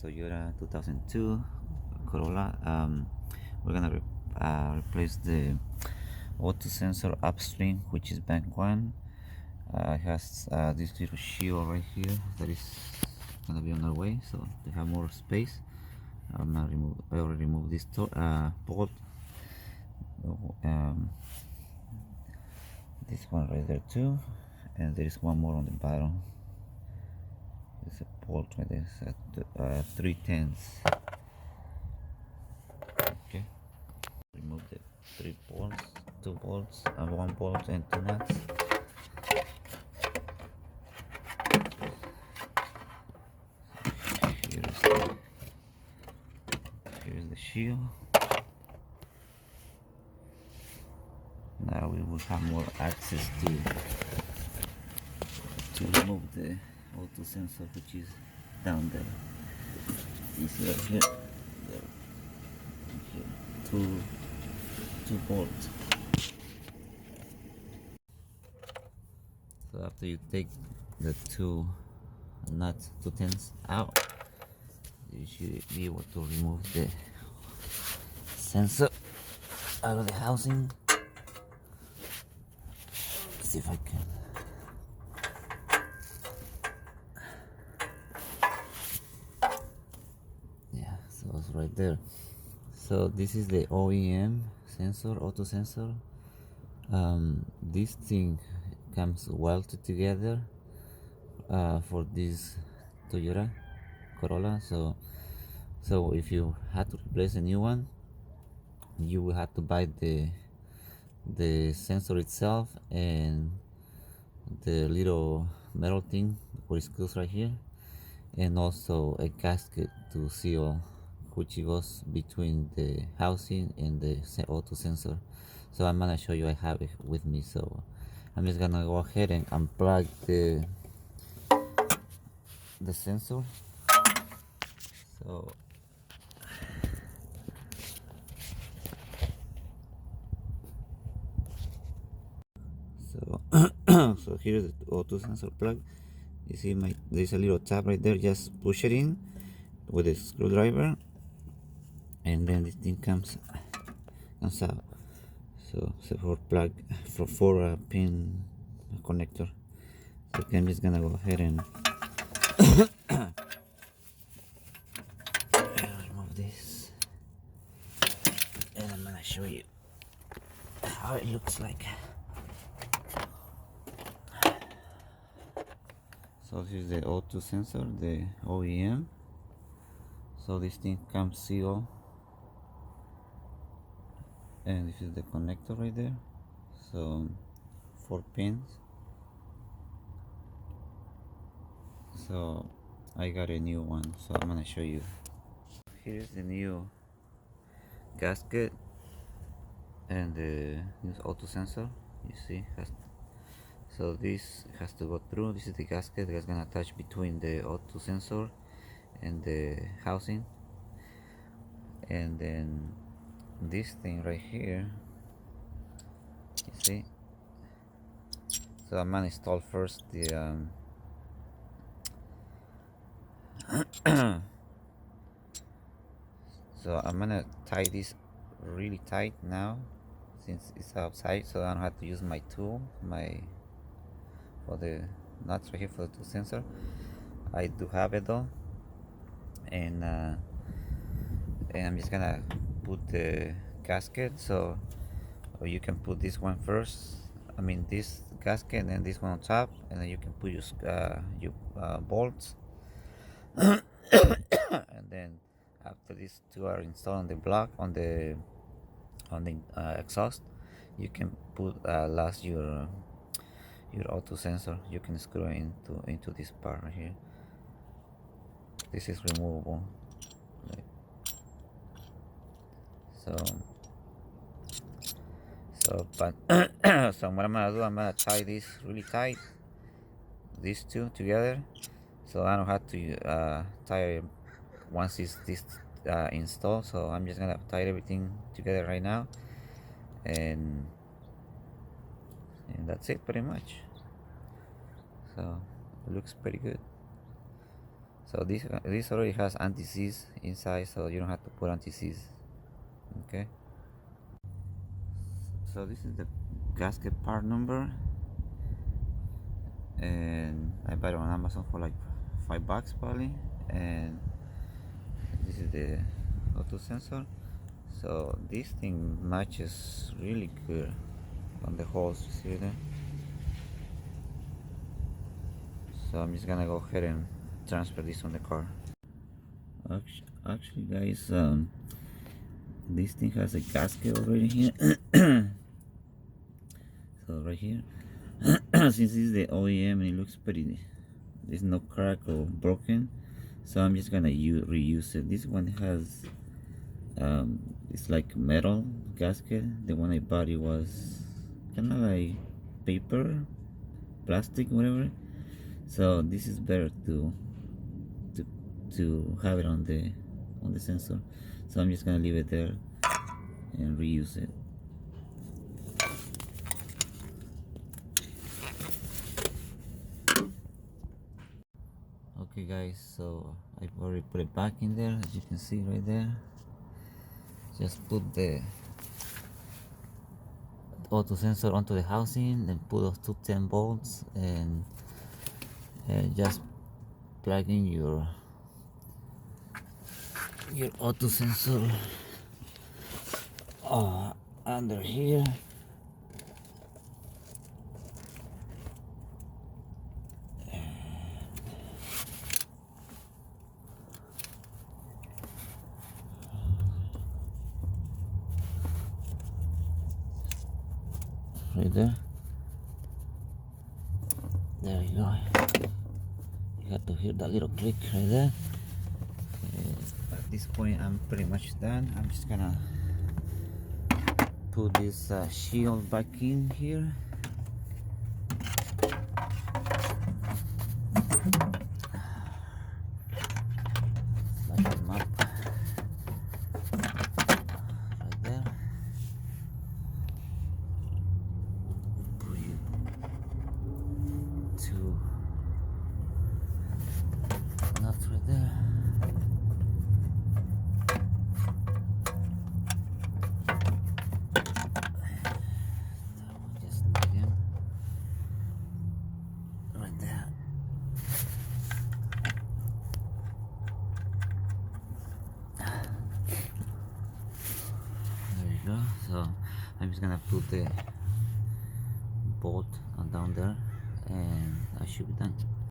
Toyota 2002 Corolla. We're gonna replace the auto sensor upstream, which is bank one. It has this little shield right here that is gonna be on our way, so they have more space. I already removed this bolt. This one right there too, and there is one more on the bottom. There's a bolt right there. It's at 3/10. Okay. Remove the 3 bolts, 2 bolts, and 1 bolt and 2 nuts. Here's the shield. Now we will have more access to remove the auto sensor, which is down there. You see right here, there, here, two bolts. So after you take the 2 nuts, 2/10 out, you should be able to remove the sensor out of the housing. Let's see if I can. Yeah, so it's right there. So this is the OEM sensor, auto sensor. This thing comes welded together for this Toyota Corolla. So if you had to replace a new one, you will have to buy the sensor itself and the little metal thing where it goes right here, and also a gasket to seal, which goes between the housing and the auto sensor. So I'm gonna show you. I have it with me, so I'm just gonna go ahead and unplug the sensor. So so here's the auto sensor plug. You see there's a little tab right there. Just push it in with a screwdriver, and then this thing comes out. So it's a 4 plug for 4 pin connector. So I'm just gonna go ahead and remove this, and I'm gonna show you how it looks like. So this is the auto sensor, the OEM. So this thing comes sealed, and this is the connector right there. So 4 pins. So I got a new one, so I'm gonna show you. Here's the new gasket and the new auto sensor. You see, so this has to go through. This is the gasket that's gonna attach between the auto sensor and the housing, and then this thing right here, you see. So I'm gonna install first the so I'm gonna tie this really tight now, since it's outside, so I don't have to use my tool for the nuts right here for the 2 sensor. I do have it though, and I'm just gonna put the gasket. So you can put this one first, I mean this gasket, and then this one on top, and then you can put your bolts and then after these 2 are installed on the block, on the exhaust, you can put last your auto sensor. You can screw it into this part right here. This is removable, so but so what I'm gonna do, I'm gonna tie this really tight, these 2 together, so I don't have to tie it once this installed. So I'm just gonna tie everything together right now, and that's it pretty much. So it looks pretty good. So this already has anti-seize inside, so you don't have to put anti-seize. Okay. So this is the gasket part number, and I bought it on Amazon for like $5 probably. And this is the auto sensor. So this thing matches really good on the holes. You see that? So I'm just gonna go ahead and transfer this on the car. Actually, guys, this thing has a gasket already here. So right here, since this is the OEM and it looks pretty, there's no crack or broken, so I'm just gonna reuse it. This one has it's like metal gasket. The one I bought, it was kind of like paper, plastic, whatever. So this is better to have it on the sensor. So I'm just gonna leave it there and reuse it. Okay guys, so I've already put it back in there, as you can see right there. Just put the auto sensor onto the housing, then put those two 10 bolts, and just plug in your auto sensor under here. Right there. There you go. You have to hear that little click right there. At this point, I'm pretty much done. I'm just gonna put this shield back in here. Like a map right there. Put it to nuts right there. So I'm just gonna put the bolt down there, and I should be done.